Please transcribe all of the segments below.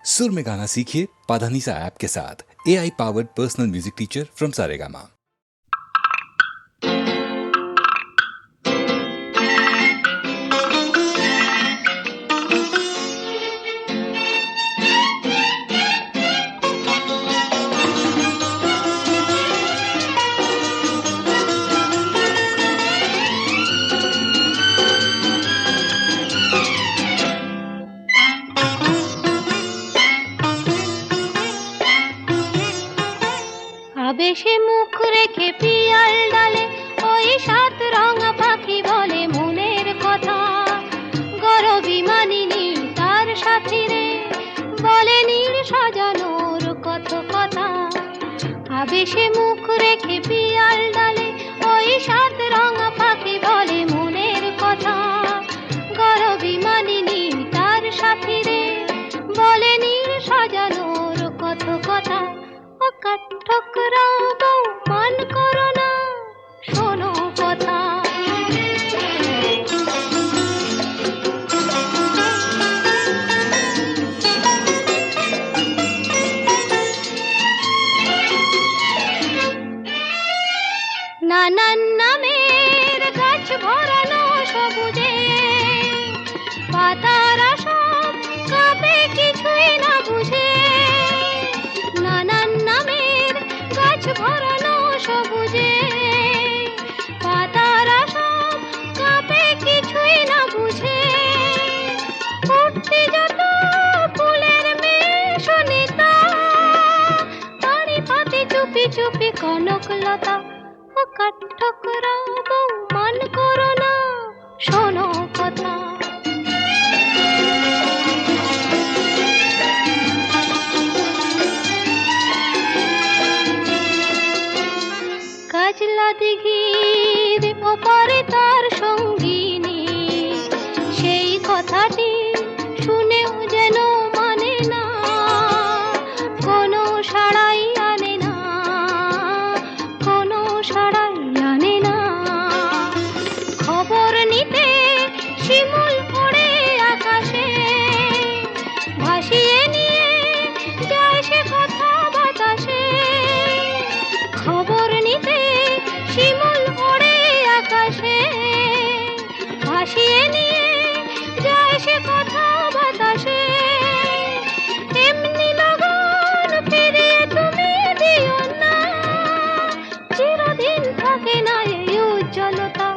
सुर में गाना सीखिए पाधानीसा ऐप के साथ। AI powered personal music teacher from Saregama. আবেশে মুখ রেখে পিয়াল ডালে ওই সাত রঙা পাখি বলে মনের কথা। গরবি মানিনি তার সাথী রে, বলে নীড় সাজানোর কত কথা। আবেশে মুখ রেখে পিয়াল ডালে ওই সাত রঙা পাখি বলে মনের কথা। গরবি মানিনি তার সাথী রে, বলে নীড় সাজানোর কত কথা। ঠোকরাও বউ মান করো না, শোনো কথা। নানান নামের গাছ ভরানো সবুজে, পাতারা সব কাঁপে কিছুই না বুঝে। নানান নামের গাছ ভরানো সবুজে, পাতারা সব কাঁপে কিছুই না বুঝে। উঠতে যত ফুলের মেশনিতা, তারি পাতে চুপি চুপি কনকলতা। ঠোকরা বউ মান করো না, শোনো কথা। কাজলা দিঘির ওপারে তার সঙ্গিনী, সেই কথাটি শুনেও যেন মানে না, কোনো সাড়াই আনে না, কোনো সাড়াই আনে না। খবর নিতে শিমুল ওড়ে আকাশে, ভাসিয়ে নিয়ে যায় সে কথা বাতাসে। খবর নিতে শিমুল ওড়ে আকাশে, ভাসিয়ে নিয়ে যায় সে কথা বাতাসে। এমনি লগন ফিরিয়ে তুমি দিও না, চিরদিন থাকে না এই উজ্জ্বলতা।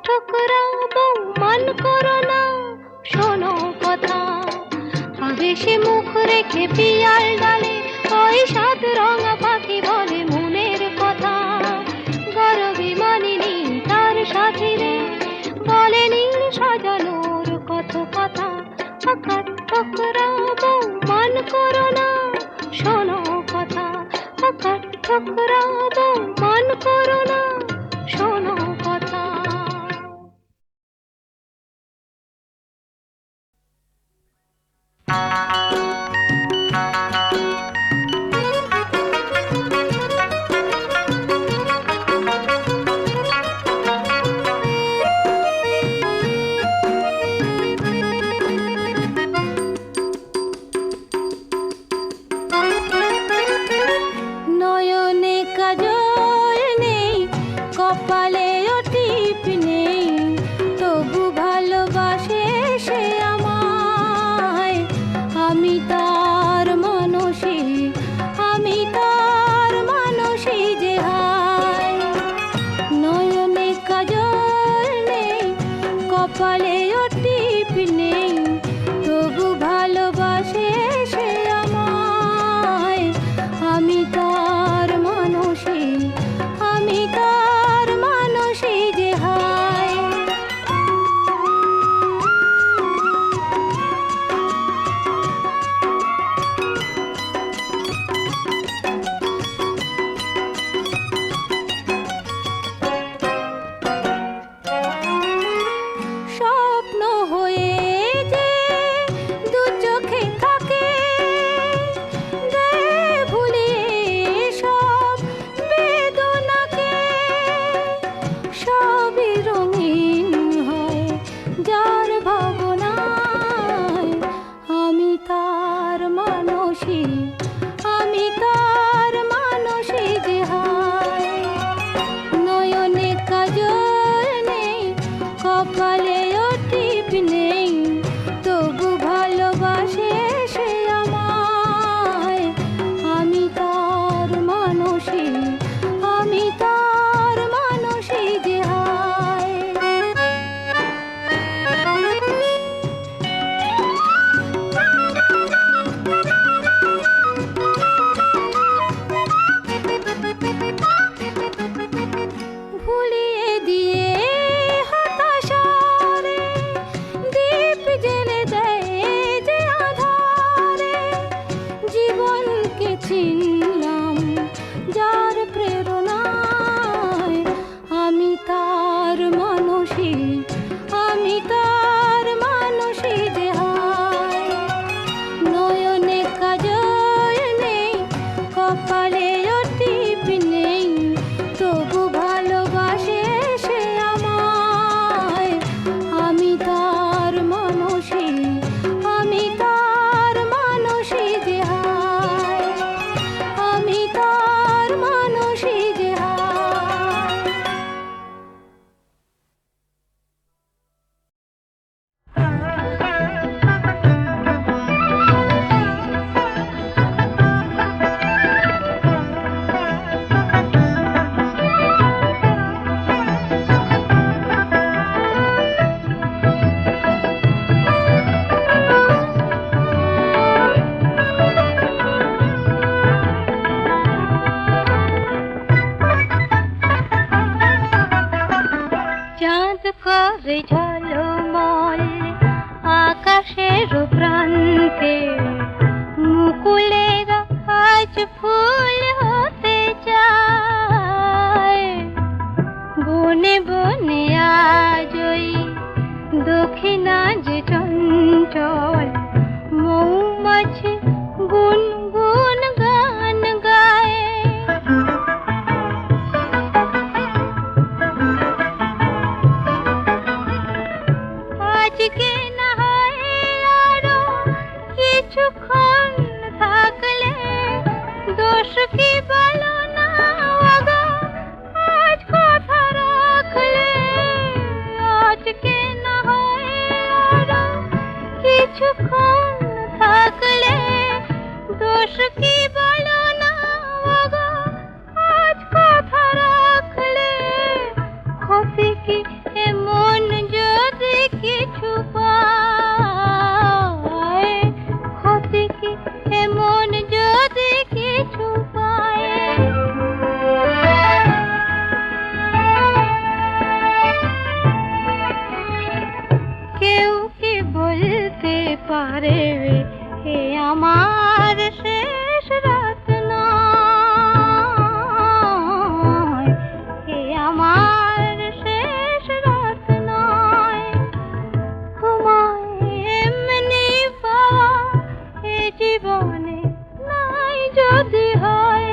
ঠোকরা বউ মান করো না, শোনো কথা। আবেশে মুখ রেখে পিয়াল ডালে ওই সাত রঙা পাখি বলে মনের কথা। গরবি মানিনি তার সাথী রে, বলে নীড় সাজানোর কত কথা। ঠোকরা বউ মান করো না, শোনো কথা। ঠোকরা বউ মান করো না, শোনো কথা। নয়নে কাজল নেই, কপালে টিপ নেই, তবু ভালোবাসে সে আমায়। আমি তার মানসী, আমি তার মানসী যে হায়। নয়নে কাজল নেই, কপালে টিপ নেই, তবু ভালোবাসে সে আমায়। আমি তার মানসী, আমি তার মানসী যে হায়। মানসী, আমি তার মানসী যে হায়। নয়নে কাজল নেই, কপালেও টিপ নেই, তবু ভালোবাসে সে আমায়। আমি তার মানসী, আমি তার মানসী যে হায়। ভুলিয়ে দিয়ে হতাশারে দীপ জেলে দেয় যে আধারে। জীবনকে চিনলাম যার প্রেরণায়, আমি তার মানসী, আমি তার মানসী যে হায়। নয়নে কাজল নেই, কপালেও টিপ নেই, তবু ভালোবাসে সে আমায়। আমি তার মানসী, আমি তার মানসী যে হায়, আমি তার মানসী যে হায়। চাঁদ করে ঝলমল আকাশের প্রান্তে, মুকুলেরা আজ ফুল হতে চায়। বনে বনে আজ ওই দক্ষিণা যে চঞ্চল, মৌমাছি গুনগুন গান গায়। আজকে না হয় আরো কিছুক্ষণ থাকলে, দোষ কি বলো না ওগো আজ কথা রাখলে। আজকে না হয় আরো কিছুক্ষণ থাকলে, দোষ কি বলো না ওগো আজ কথা রাখলে। ক্ষতি কি এমন যদি কিছু পায়, ক্ষতি কি এমন যদি কিছু পায়। কেউ কি বলতে পারে হে আমার শেষ রাত নয়, হে আমার শেষ রাত নয়। তোমায় এমনি পাওয়া এ জীবনে নাই যদি হয়,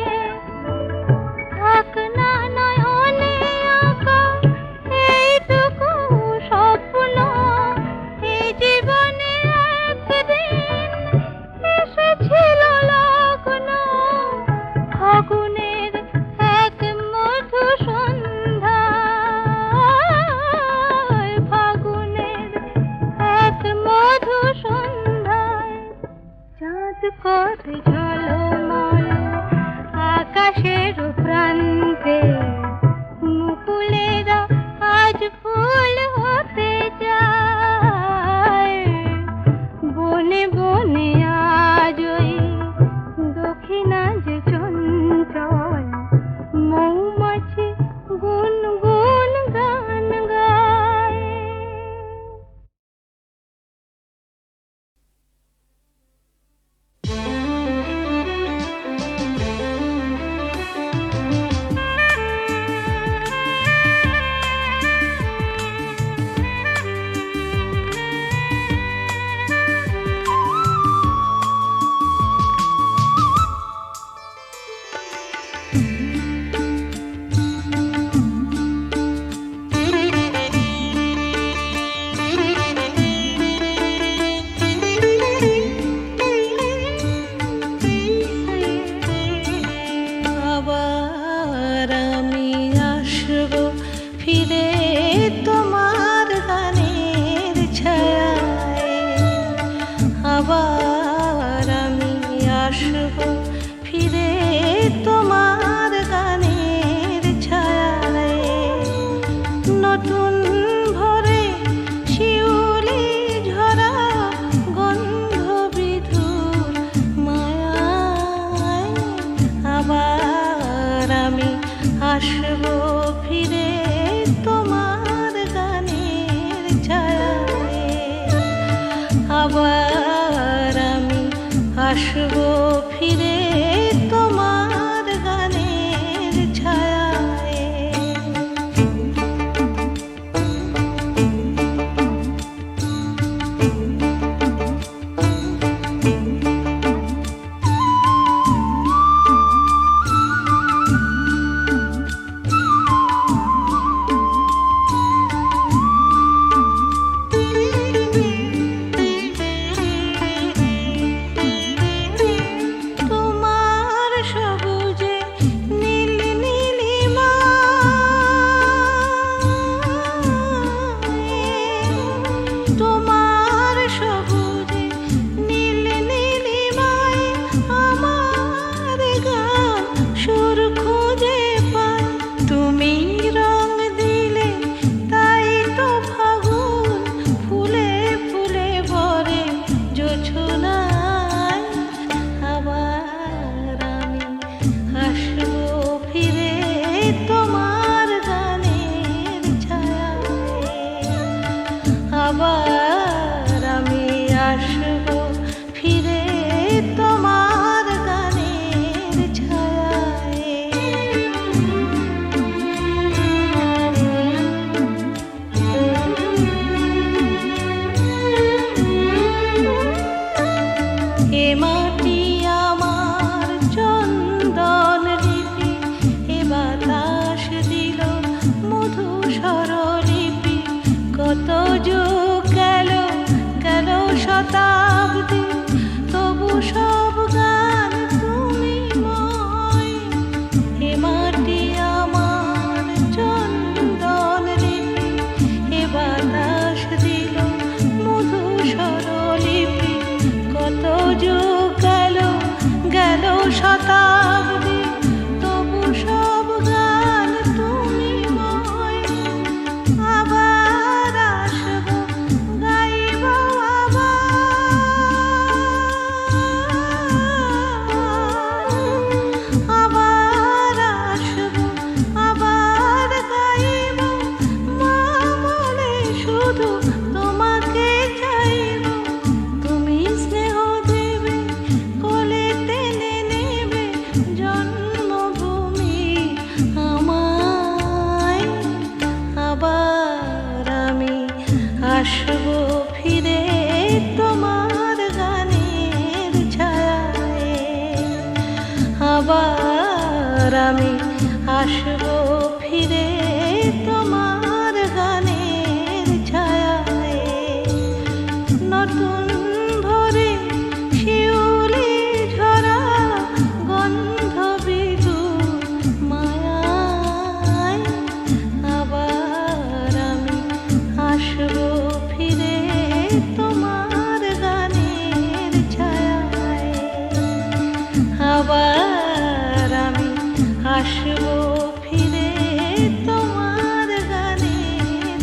থাক না নয়নে আঁকা এইটুকু স্বপ্ন। এই জীবনে একদিন এসেছিল লগ্ন, ফাগুনের এক মধু সন্ধ্যায়, ফাগুনের এক মধু সন্ধ্যায়। চাঁদ করে ঝলমল আকাশের প্রান্তে, মুকুলেরা আজ ফুল হতে যায়। বনে বনে আজ ওই দক্ষিণা যে চঞ্চল, মৌমাছি গুনগুন গান গায়। আসবো ফিরে তোমার গানের ছায়ায়। তোমার সবুজে নীল নীলিমায়, তোমার সবুজে নীল নীলিমায় আমার গান সুর খুঁজে পায়। তুমি রং দিলে তাই তো ফাগুন ফুলে ফুলে ভরে জোছনায়। আবার আমি আসবো ফিরে তোমার গানের ছায়ায়। আবার আমি আসবো ফিরে তোমার গানের ছায়ায়। এ মাটি আমার চন্দন লিপি, এ বাতাস দিল মধু স্বরলিপি। কত যুগ গেল গেল শতাব্দী, তবু সব গান তুমি ময়। এ মাটি আমার চন্দন লিপি, এ বাতাস দিল মধু স্বরলিপি। কত যুগ গেল গেল শতাব্দী, তবু সব গান তুমি ময়। আবার আসবো গাইব আবার আসবো আবার গাইব। মা বলে শুধু তোমাকে চাইব, তুমি স্নেহ দেবে কোলে টেনে নেবে জন্মভূমি আমায়। আবার আমি আসবো ফিরে তোমার গানের ছায়ায়। আবার আমি আসবো ফিরে তোমার গানের ছায়ায়। নতুন ভোরে শিউলি ঝরা গন্ধ বিদুর মায়ায়। আবার আমি আসবো ফিরে তোমার গানের ছায়ায়। আবার আমি আসবো ফিরে তোমার গানের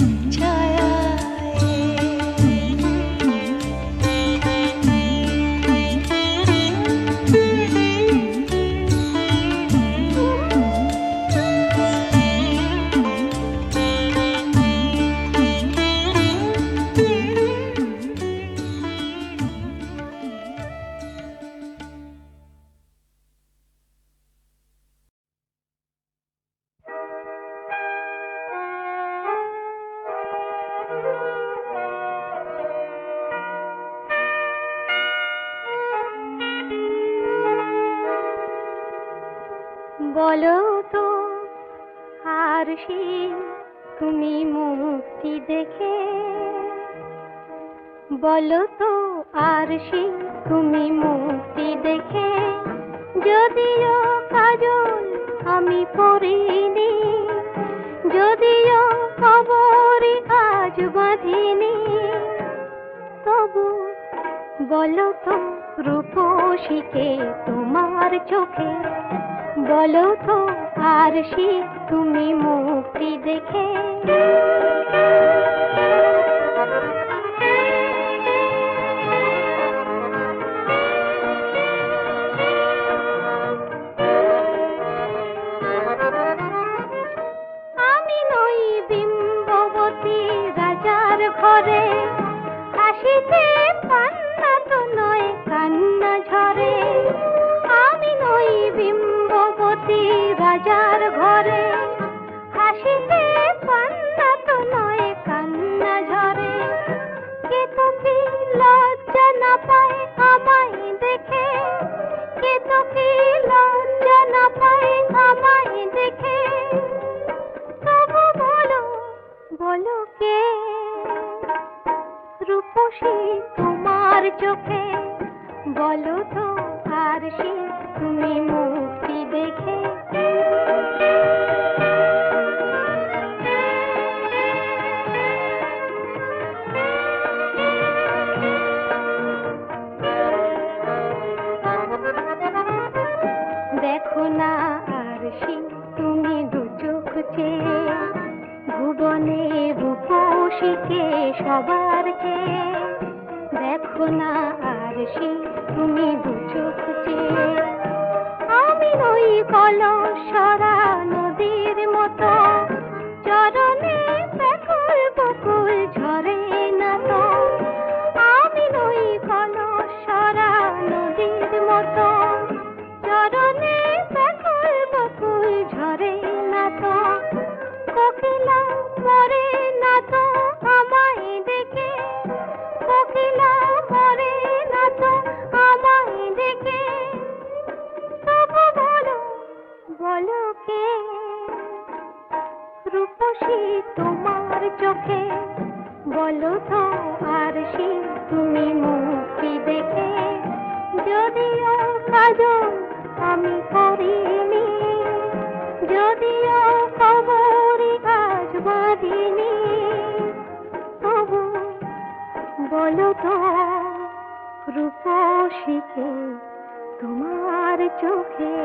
বলো তো আরশি তুমি মুক্তি দেখে, বলো তো আরশি তুমি মুক্তি দেখে। যদিও কাজল আমি পরিনি, যদিও কবরি আজ বাঁধিনি, তবু বলো তো রূপসীকে তোমার চোখে, বলো তো আরশি তুমি মুক্তি দেখে। আমি নই বিম্ববতী রাজার ঘরে, হাসিতে পান্না তো নয় কান্না ঝরে। রাজার ঘরে হাসিতে পান্না তো নয় কান্না ঝরে কে তো কি লজ্জা না পায় আমায় দেখে কে তো কি লজ্জা না পায় আমায় দেখে তবু বলো বলো কে রূপসী তোমার চোখে বলো তো আর সে তুমি মুক্তি দেখে দেখো না আর সে তুমি দু চোখ চেয়ে ভুবনে রূপসীকে সবার চেয়ে দেখো না আর সে তুমি দু চোখ চেয়ে আমি নই কলসরা নদীর মতো চরণে ব্যাকুল বকুল ঝরে না তো আমি নই কলসরা নদীর মতো চরণে ব্যাকুল বকুল ঝরে না তো কোকিলা মরে না তো আমায় দেখে কোকিলা মরে না তো আমায় দেখে তবু বলো বলো কে রূপসী তোমার চোখে বলো তো আর সে তুমি মুক্তি দেখে যদিও কাজল আমি করিনি যদিও কবরি আজ বাঁধিনি তবু বলো তো রূপসীকে তোমার চোখে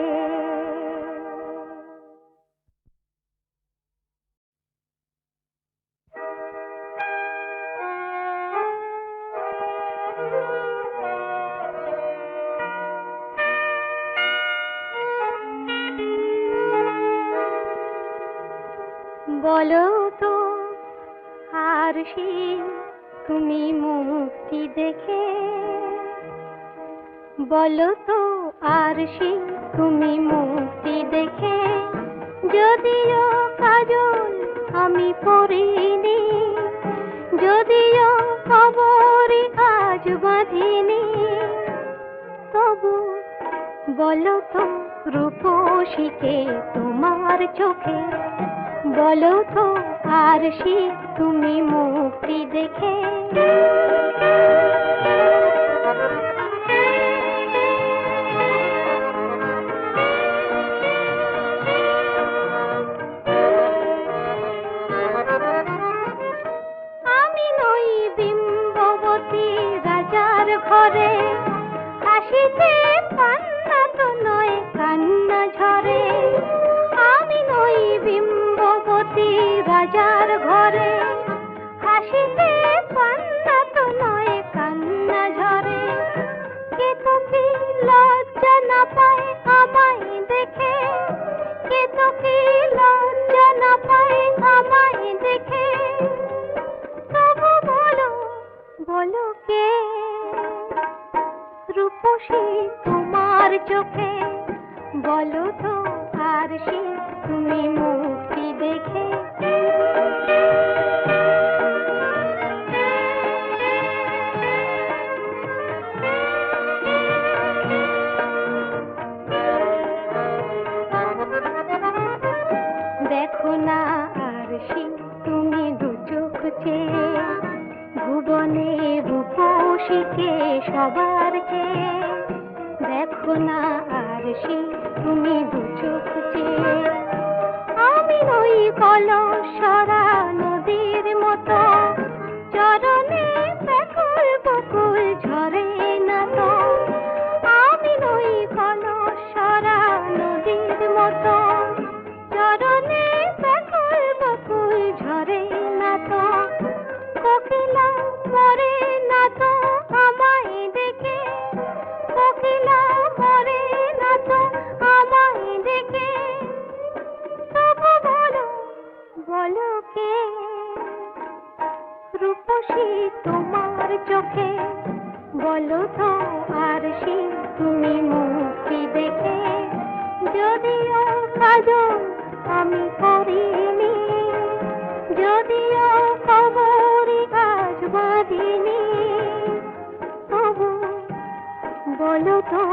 বলো তো আর সে তুমি মুক্তি দেখে বলো তো আর সে তুমি মুক্তি দেখে যদিও কাজল আমি পরিনি যদিও কবরি আজ বাঁধিনি তবু বলো তো রূপসীকে তোমার চোখে বলো তো আর সে তুমি মুক্তি দেখে আমি নই বিম্ববতী রাজার ঘরে হাসিতে পান্না তো নয় কান্না ঝরে আমি নই বিম্ববতী রাজার ঘরে হাসিতে পান্না তো নয় কান্না ঝরে কে তো কি লজ্জা না পায় আমায় দেখে কে তো কি লজ্জা না পায় আমায় দেখে তবু বলো বলো কে রূপসী তোমার চোখে বলো তো আর সে তুমি মুক্তি দেখে দেখো না আর সে তুমি দু চোখ চেয়ে ভুবনে রূপসীকে সবার চেয়ে দেখো না আর সে তুমি দু চোখ চেয়ে আমি নই কলসরা নদীর মতো চরণে ব্যাকুল বকুল ঝরে না তো আমি নই কলসরা নদীর মতো চরণে ব্যাকুল বকুল ঝরে না তো কোকিলা মরে না তো আমায় দেখে কোকিলা মরে না তো আমায় দেখে তবু বলো বলো কে রূপসী তোমার চোখে বলো তো আর সে তুমি মুক্তি দেখে যদিও কাজ প্রয়োজন আমি করিনি, যদিও খবরই আজ বাঁধিনি, তবু বলো তো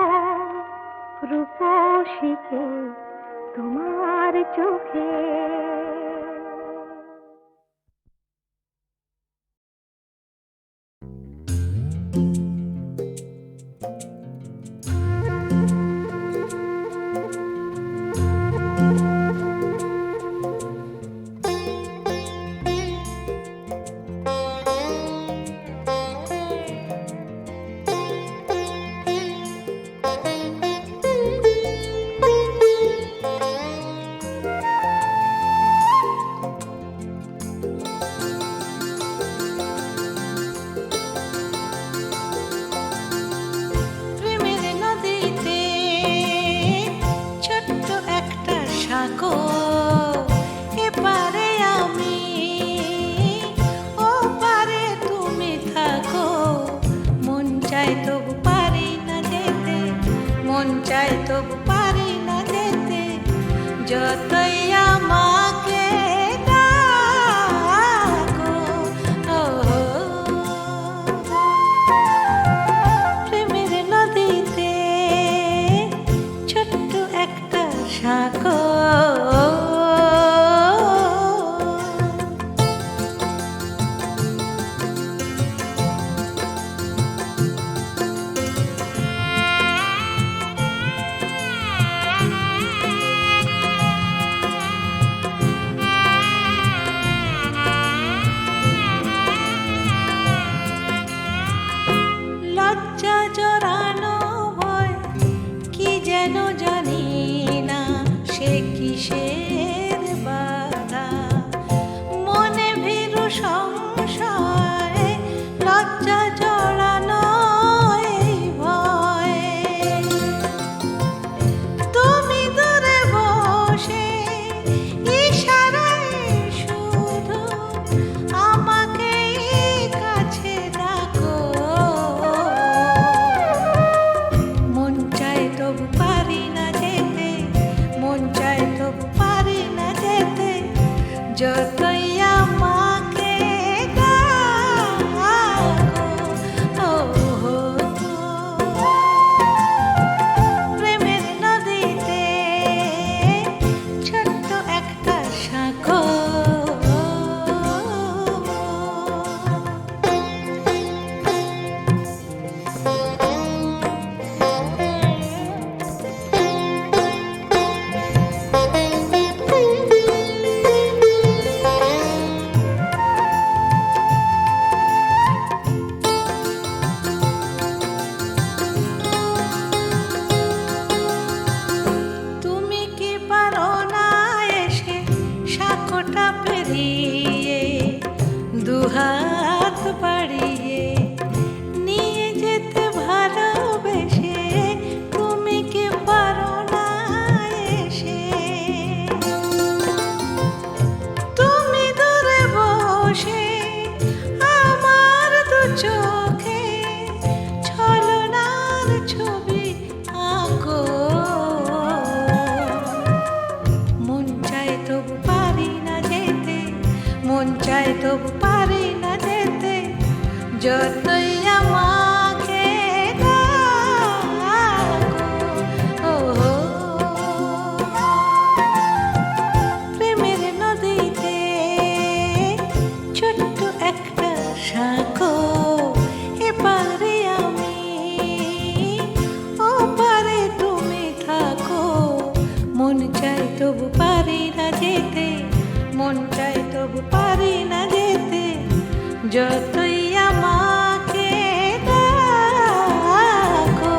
রূপসীকে তোমার চোখে। প্রেমের নদীতে ছোট্ট একটা সাগর, এপারে আমি ওপারে তুমি থাকো, মন চায় তবু পারি না যেতে, মন চায় তবু পারি না যেতে, যতই আমাকে ডাকো। ও প্রেমের নদীতে ছোট্ট একটা সাগর। লজ্জা জড়ানো ভয় কি যেন জানি না, সে কিসের বাধা, মনে ভীরু সংশয়, লজ্জা জড়ানো এই ভয়। তুমি দূরে বসে ইশারায় শুধু আমাকে কাছে ডাকো, মন চায় তবু পারি না যেতে, মন চায় তবু পারি না যেতে, যতই আমাকে ডাকো। ও প্রেমের নদীতে ছোট্ট একটা সাগর। তুমি কি পারো না এসে সাঁকোটা পেরিয়ে দুহাত বাড়িয়ে নিয়ে যেতে ভালোবেসে, তুমি কি পারো না এসে, তুমি দূরে বসে আমার দু চোখে ছলনার ছবি আঁকো, মন চায় তবু পারি না যেতে, মন চায় তবু পারি না যেতে, যতই আমাকে ডাকো। ও প্রেমের নদীতে ছোট্ট একটা সাগর, এপারে আমি ওপারে তুমি থাকো, মন চায় তবু পারি না যেতে, মন চায় তবু পারি না যেতে, যতই আমাকে ডাকো।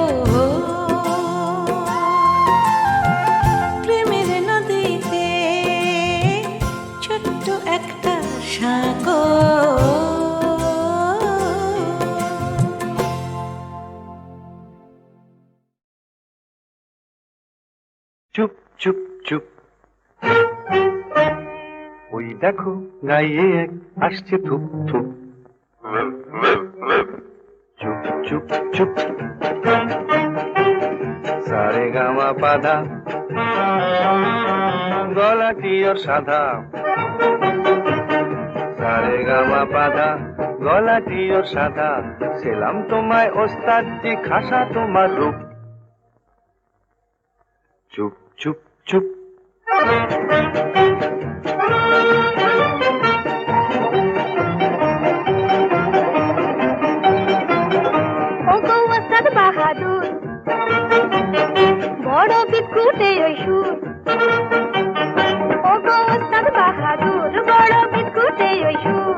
ও প্রেমের নদীতে ছোট্ট একটা সাগর। চুপ চুপ চুপ, ওই দেখো গায়ে এক আসছে থুপ থুপ। চুপ চুপ চুপ, সারে গামা পাধা গলাটি ওর সাদা সারেগামা পাধা, গলাটি ওর সাদা, ছিলাম তোমায় ওস্তাদজি খাসা তোমার রূপ। চুপ চুপ চুপ। ওগো ওস্তাদ বাহাদুর, বড় বিদ্যুটে ওই সুর। ওগো ওস্তাদ বাহাদুর, বড় বিদ্যুটে ওই সুর।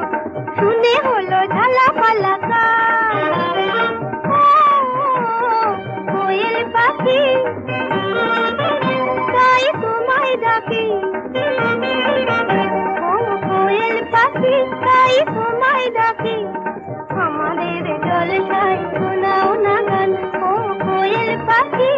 শুনে হলো ঝালা পালা কোয়েল পাখি, তাই তোমায় ডাকি। ও কোয়েল পাখি, তাই তোমায় ডাকি। আমাদের জলসায় শোনাও না গান, ও কোয়েল পাখি।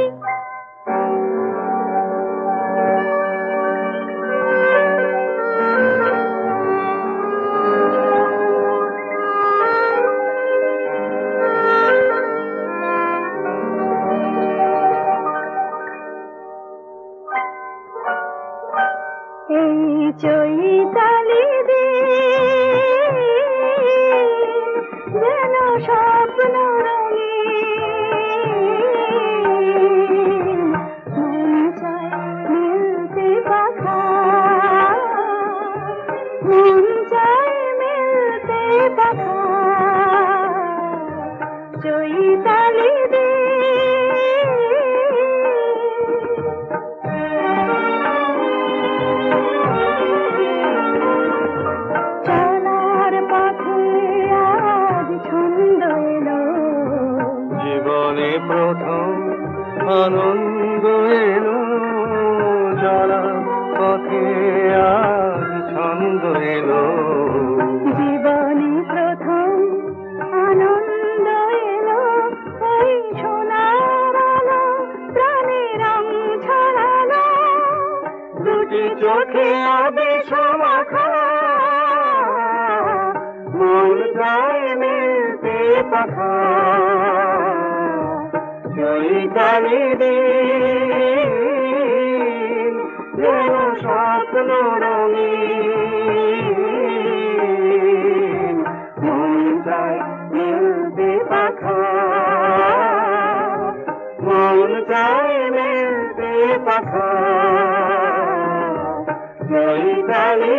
এই চৈতালি যেন স্বপ্ন রঙিন, মন চায় মিলতে পাখা, মন চায় মিলতে পাখা। চৈতালি চলার পথে আজ ছন্দ এলো, জীবনে প্রথম আনন্দ এলো, চলার পথে আজ ছন্দ এলো। জীবনে প্রথম আনন্দ এলো, এই সোনার আলো প্রাণে রং ছড়ালো। দুটি চোখে আবেশ মাখা, মন চায় মিলতে পাখা। চৈতালি দিন যেন স্বপ্ন রঙিন, মন চায় মিলতে পাখা, মন চায় মিলতে পাখা। চৈতালি